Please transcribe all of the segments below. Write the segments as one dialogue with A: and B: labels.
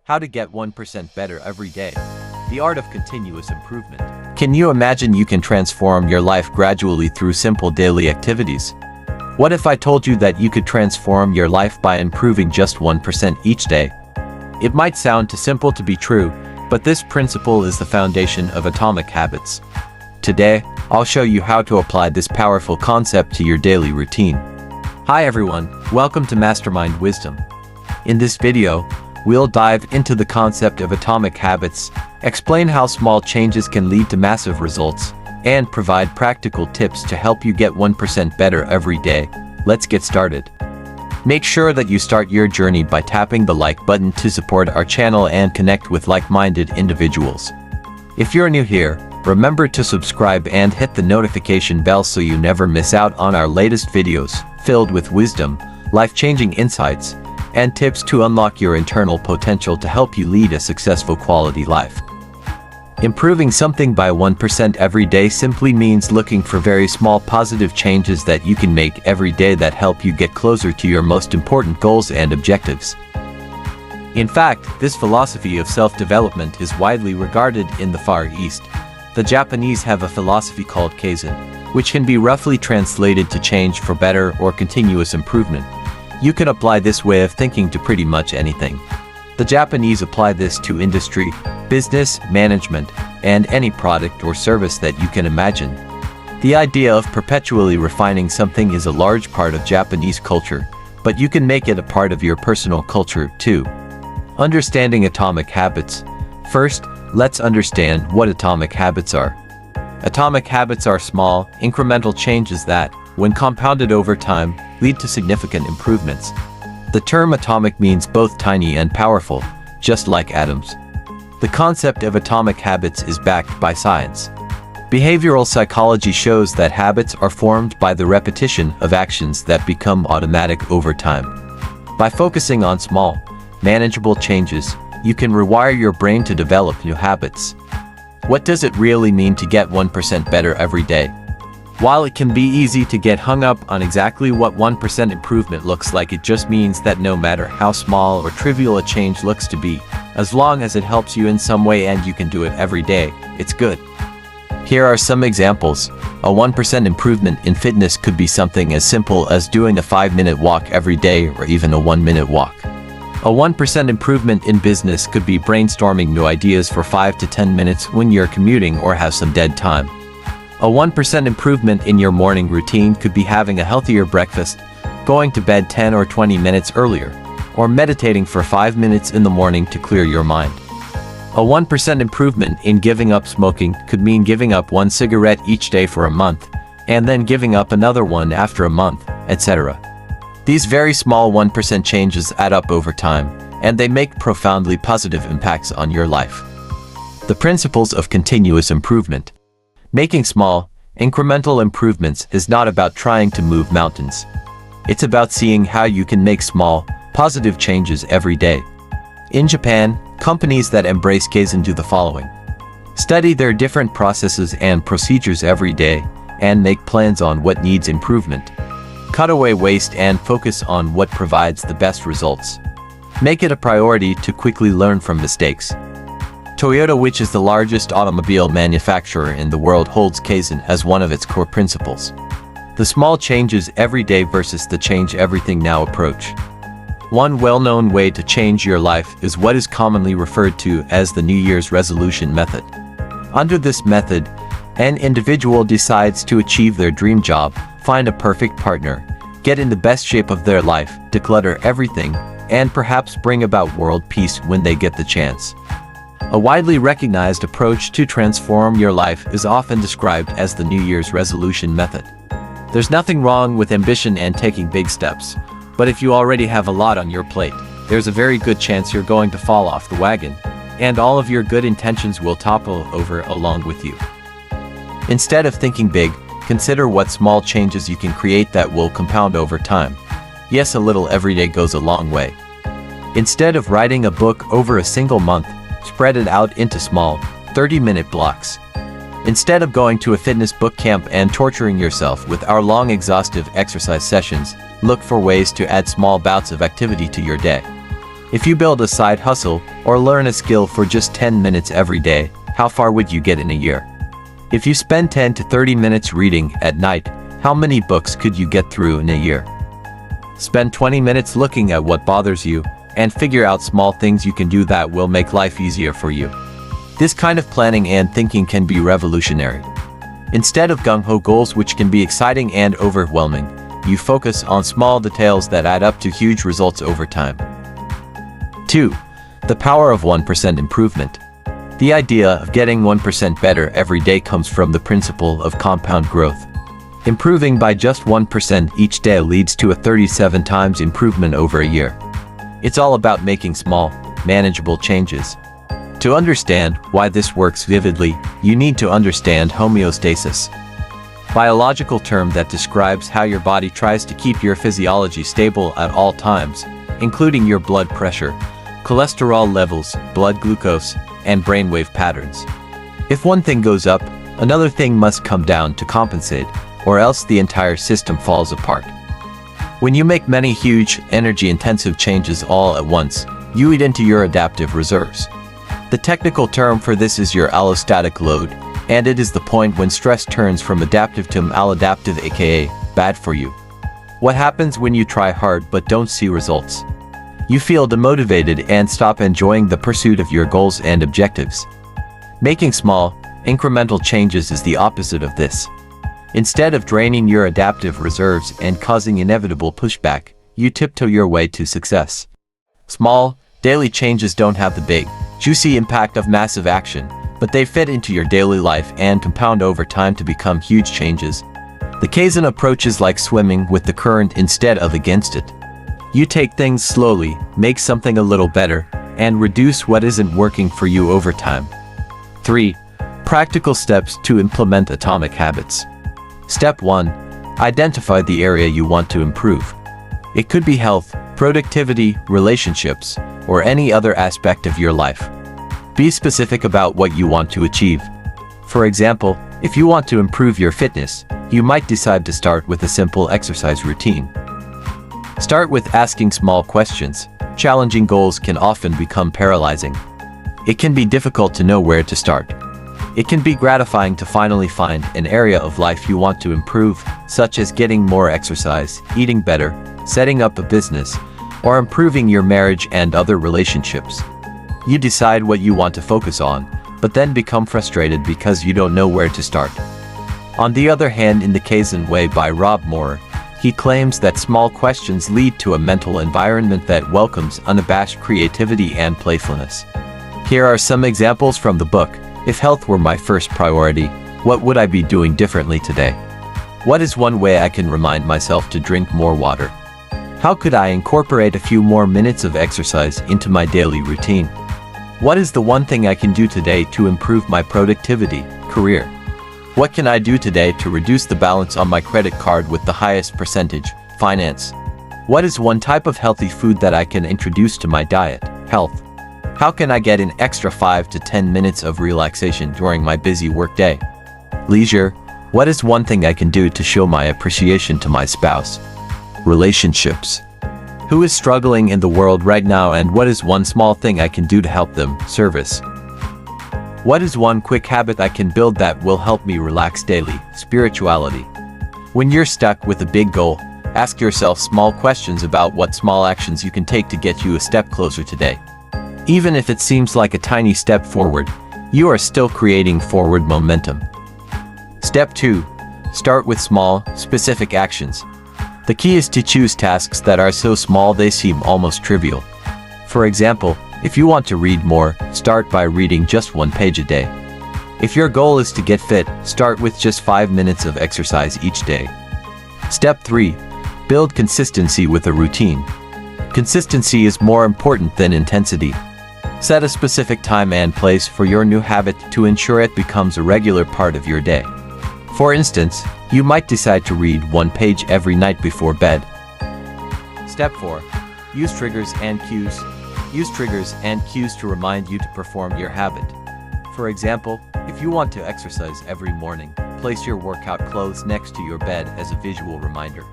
A: How to get 1% better every day. The art of continuous improvement. Can you imagine you can transform your life gradually through simple daily activities? What if I told you that you could transform your life by improving just 1% each day? It might sound too simple to be true, but this principle is the foundation of atomic habits. Today, I'll show you how to apply this powerful concept to your daily routine. Hi everyone, welcome to Mastermind Wisdom. In this video, we'll dive into the concept of atomic habits, explain how small changes can lead to massive results, and provide practical tips to help you get 1% better every day. Let's get started. Make sure that you start your journey by tapping the like button to support our channel and connect with like-minded individuals. If you're new here, remember to subscribe and hit the notification bell so you never miss out on our latest videos, filled with wisdom, life-changing insights, and tips to unlock your internal potential to help you lead a successful quality life. Improving something by 1% every day simply means looking for very small positive changes that you can make every day that help you get closer to your most important goals and objectives. In fact, this philosophy of self-development is widely regarded in the Far East. The Japanese have a philosophy called Kaizen, which can be roughly translated to change for better or continuous improvement. You can apply this way of thinking to pretty much anything. The Japanese apply this to industry, business, management, and any product or service that you can imagine. The idea of perpetually refining something is a large part of Japanese culture, but you can make it a part of your personal culture too. Understanding atomic habits. First, let's understand what atomic habits are. Atomic habits are small, incremental changes that, when compounded over time, lead to significant improvements. The term atomic means both tiny and powerful, just like atoms. The concept of atomic habits is backed by science. Behavioral psychology shows that habits are formed by the repetition of actions that become automatic over time. By focusing on small, manageable changes, you can rewire your brain to develop new habits. What does it really mean to get 1% better every day? While it can be easy to get hung up on exactly what 1% improvement looks like, it just means that no matter how small or trivial a change looks to be, as long as it helps you in some way and you can do it every day, it's good. Here are some examples. A 1% improvement in fitness could be something as simple as doing a 5-minute walk every day or even a 1-minute walk. A 1% improvement in business could be brainstorming new ideas for 5 to 10 minutes when you're commuting or have some dead time. A 1% improvement in your morning routine could be having a healthier breakfast, going to bed 10 or 20 minutes earlier, or meditating for 5 minutes in the morning to clear your mind. A 1% improvement in giving up smoking could mean giving up 1 cigarette each day for a month, and then giving up another one after a month, etc. These very small 1% changes add up over time, and they make profoundly positive impacts on your life. The principles of continuous improvement. Making small, incremental improvements is not about trying to move mountains. It's about seeing how you can make small, positive changes every day. In Japan, companies that embrace Kaizen do the following. Study their different processes and procedures every day, and make plans on what needs improvement. Cut away waste and focus on what provides the best results. Make it a priority to quickly learn from mistakes. Toyota, which is the largest automobile manufacturer in the world, holds Kaizen as one of its core principles. The small changes every day versus the change everything now approach. One well-known way to change your life is what is commonly referred to as the New Year's resolution method. Under this method, an individual decides to achieve their dream job, find a perfect partner, get in the best shape of their life, declutter everything, and perhaps bring about world peace when they get the chance. A widely recognized approach to transform your life is often described as the New Year's resolution method. There's nothing wrong with ambition and taking big steps, but if you already have a lot on your plate, there's a very good chance you're going to fall off the wagon, and all of your good intentions will topple over along with you. Instead of thinking big, consider what small changes you can create that will compound over time. Yes, a little every day goes a long way. Instead of writing a book over a single month, spread it out into small, 30-minute blocks. Instead of going to a fitness boot camp and torturing yourself with hour-long exhaustive exercise sessions, look for ways to add small bouts of activity to your day. If you build a side hustle or learn a skill for just 10 minutes every day, how far would you get in a year? If you spend 10 to 30 minutes reading at night, how many books could you get through in a year? Spend 20 minutes looking at what bothers you and figure out small things you can do that will make life easier for you. This kind of planning and thinking can be revolutionary. Instead of gung-ho goals which can be exciting and overwhelming, you focus on small details that add up to huge results over time. 2. The power of 1% improvement. The idea of getting 1% better every day comes from the principle of compound growth. Improving by just 1% each day leads to a 37 times improvement over a year. It's all about making small, manageable changes. To understand why this works vividly, you need to understand homeostasis. Biological term that describes how your body tries to keep your physiology stable at all times, including your blood pressure, cholesterol levels, blood glucose, and brainwave patterns. If one thing goes up, another thing must come down to compensate, or else the entire system falls apart. When you make many huge, energy-intensive changes all at once, you eat into your adaptive reserves. The technical term for this is your allostatic load, and it is the point when stress turns from adaptive to maladaptive, aka bad for you. What happens when you try hard but don't see results? You feel demotivated and stop enjoying the pursuit of your goals and objectives. Making small, incremental changes is the opposite of this. Instead of draining your adaptive reserves and causing inevitable pushback, you tiptoe your way to success. Small, daily changes don't have the big, juicy impact of massive action, but they fit into your daily life and compound over time to become huge changes. The Kaizen approach is like swimming with the current instead of against it. You take things slowly, make something a little better, and reduce what isn't working for you over time. 3. Practical steps to implement atomic habits. Step 1. Identify the area you want to improve. It could be health, productivity, relationships, or any other aspect of your life. Be specific about what you want to achieve. For example, if you want to improve your fitness, you might decide to start with a simple exercise routine. Start with asking small questions. Challenging goals can often become paralyzing. It can be difficult to know where to start. It can be gratifying to finally find an area of life you want to improve, such as getting more exercise, eating better, setting up a business, or improving your marriage and other relationships. You decide what you want to focus on, but then become frustrated because you don't know where to start. On the other hand, in The Kaizen Way by Rob Moore, he claims that small questions lead to a mental environment that welcomes unabashed creativity and playfulness. Here are some examples from the book. If health were my first priority, what would I be doing differently today? What is one way I can remind myself to drink more water? How could I incorporate a few more minutes of exercise into my daily routine? What is the one thing I can do today to improve my productivity, career? What can I do today to reduce the balance on my credit card with the highest percentage, finance? What is one type of healthy food that I can introduce to my diet, health? How can I get an extra 5 to 10 minutes of relaxation during my busy workday? Leisure. What is one thing I can do to show my appreciation to my spouse? Relationships. Who is struggling in the world right now and what is one small thing I can do to help them? Service. What is one quick habit I can build that will help me relax daily? Spirituality. When you're stuck with a big goal, ask yourself small questions about what small actions you can take to get you a step closer today. Even if it seems like a tiny step forward, you are still creating forward momentum. Step 2. Start with small, specific actions. The key is to choose tasks that are so small they seem almost trivial. For example, if you want to read more, start by reading just 1 page a day. If your goal is to get fit, start with just 5 minutes of exercise each day. Step 3. Build consistency with a routine. Consistency is more important than intensity. Set a specific time and place for your new habit to ensure it becomes a regular part of your day. For instance, you might decide to read 1 page every night before bed. Step 4. Use triggers and cues. Use triggers and cues to remind you to perform your habit. For example, if you want to exercise every morning, place your workout clothes next to your bed as a visual reminder.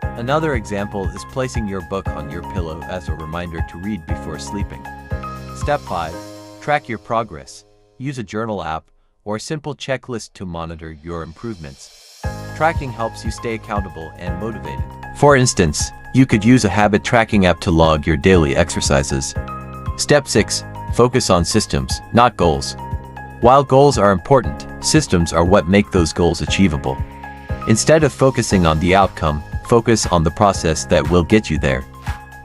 A: Another example is placing your book on your pillow as a reminder to read before sleeping. Step 5. Track your progress. Use a journal app or simple checklist to monitor your improvements. Tracking helps you stay accountable and motivated. For instance, you could use a habit tracking app to log your daily exercises. Step 6. Focus on systems, not goals. While goals are important, systems are what make those goals achievable. Instead of focusing on the outcome, focus on the process that will get you there.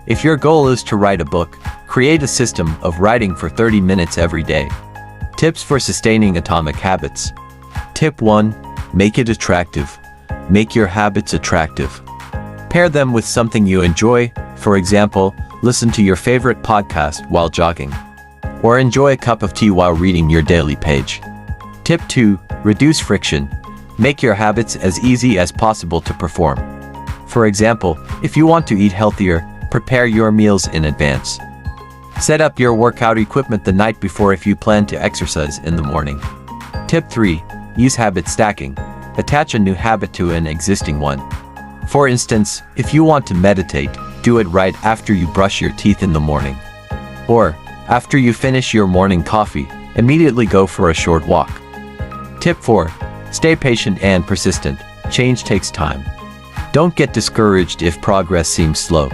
A: If your goal is to write a book, create a system of writing for 30 minutes every day. Tips for sustaining atomic habits. Tip 1. Make it attractive. Make your habits attractive. Pair them with something you enjoy. For example, listen to your favorite podcast while jogging. Or enjoy a cup of tea while reading your daily page. Tip 2. Reduce friction. Make your habits as easy as possible to perform. For example, if you want to eat healthier, prepare your meals in advance. Set up your workout equipment the night before if you plan to exercise in the morning. Tip 3. Use habit stacking. Attach a new habit to an existing one. For instance, if you want to meditate, do it right after you brush your teeth in the morning. Or, after you finish your morning coffee, immediately go for a short walk. Tip 4. Stay patient and persistent. Change takes time. Don't get discouraged if progress seems slow.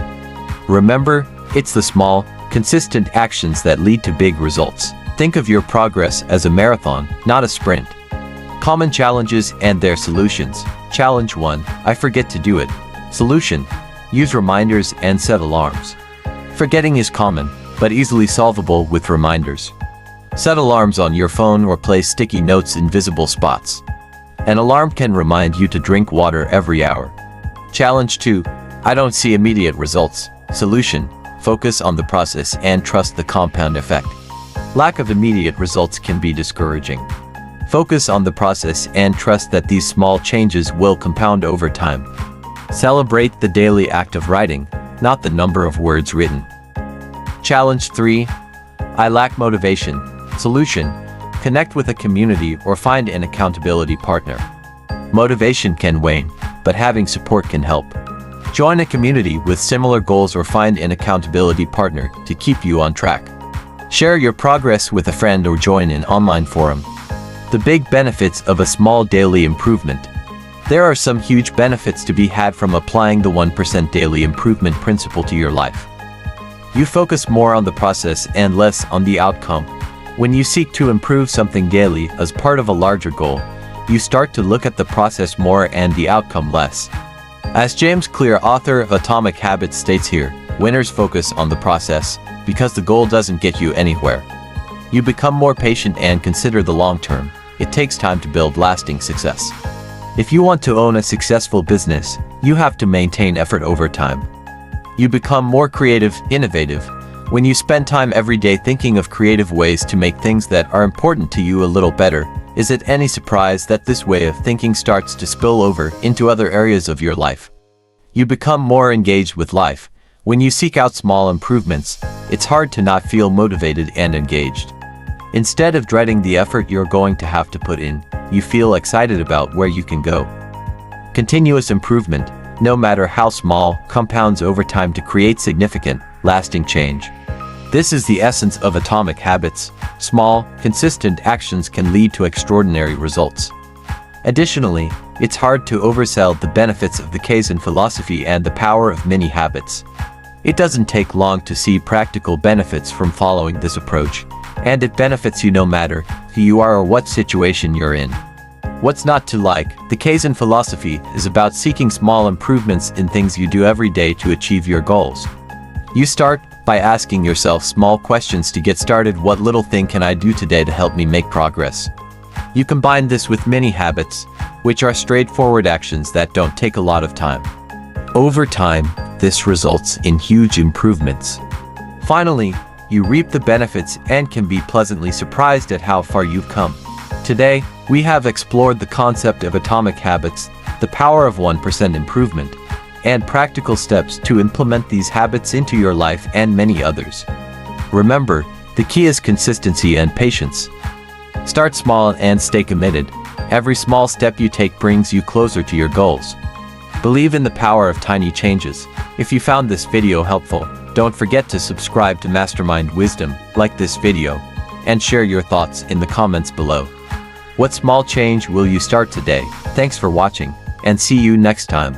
A: Remember, it's the small, consistent actions that lead to big results. Think of your progress as a marathon, not a sprint. Common challenges and their solutions. Challenge 1. I forget to do it. Solution. Use reminders and set alarms. Forgetting is common, but easily solvable with reminders. Set alarms on your phone or place sticky notes in visible spots. An alarm can remind you to drink water every hour. Challenge 2. I don't see immediate results. Solution. Focus on the process and trust the compound effect. Lack of immediate results can be discouraging. Focus on the process and trust that these small changes will compound over time. Celebrate the daily act of writing, not the number of words written. Challenge 3. I lack motivation. Solution. Connect with a community or find an accountability partner. Motivation can wane, but having support can help. Join a community with similar goals or find an accountability partner to keep you on track. Share your progress with a friend or join an online forum. The big benefits of a small daily improvement. There are some huge benefits to be had from applying the 1% daily improvement principle to your life. You focus more on the process and less on the outcome. When you seek to improve something daily as part of a larger goal, you start to look at the process more and the outcome less. As James Clear, author of Atomic Habits, states here, winners focus on the process because the goal doesn't get you anywhere. You become more patient and consider the long term. It takes time to build lasting success. If you want to own a successful business, you have to maintain effort over time. You become more creative, innovative, when you spend time every day thinking of creative ways to make things that are important to you a little better. Is it any surprise that this way of thinking starts to spill over into other areas of your life? You become more engaged with life. When you seek out small improvements, it's hard to not feel motivated and engaged. Instead of dreading the effort you're going to have to put in, you feel excited about where you can go. Continuous improvement, no matter how small, compounds over time to create significant, lasting change. This is the essence of atomic habits. Small, consistent actions can lead to extraordinary results. Additionally, it's hard to oversell the benefits of the Kaizen philosophy and the power of mini habits. It doesn't take long to see practical benefits from following this approach, and it benefits you no matter who you are or what situation you're in. What's not to like? The Kaizen philosophy is about seeking small improvements in things you do every day to achieve your goals. You start by asking yourself small questions to get started. What little thing can I do today to help me make progress? You combine this with mini habits, which are straightforward actions that don't take a lot of time. Over time, this results in huge improvements. Finally, you reap the benefits and can be pleasantly surprised at how far you've come. Today, we have explored the concept of atomic habits, the power of 1% improvement, and practical steps to implement these habits into your life and many others. Remember, the key is consistency and patience. Start small and stay committed. Every small step you take brings you closer to your goals. Believe in the power of tiny changes. If you found this video helpful, don't forget to subscribe to Mastermind Wisdom, like this video, and share your thoughts in the comments below. What small change will you start today? Thanks for watching, and see you next time.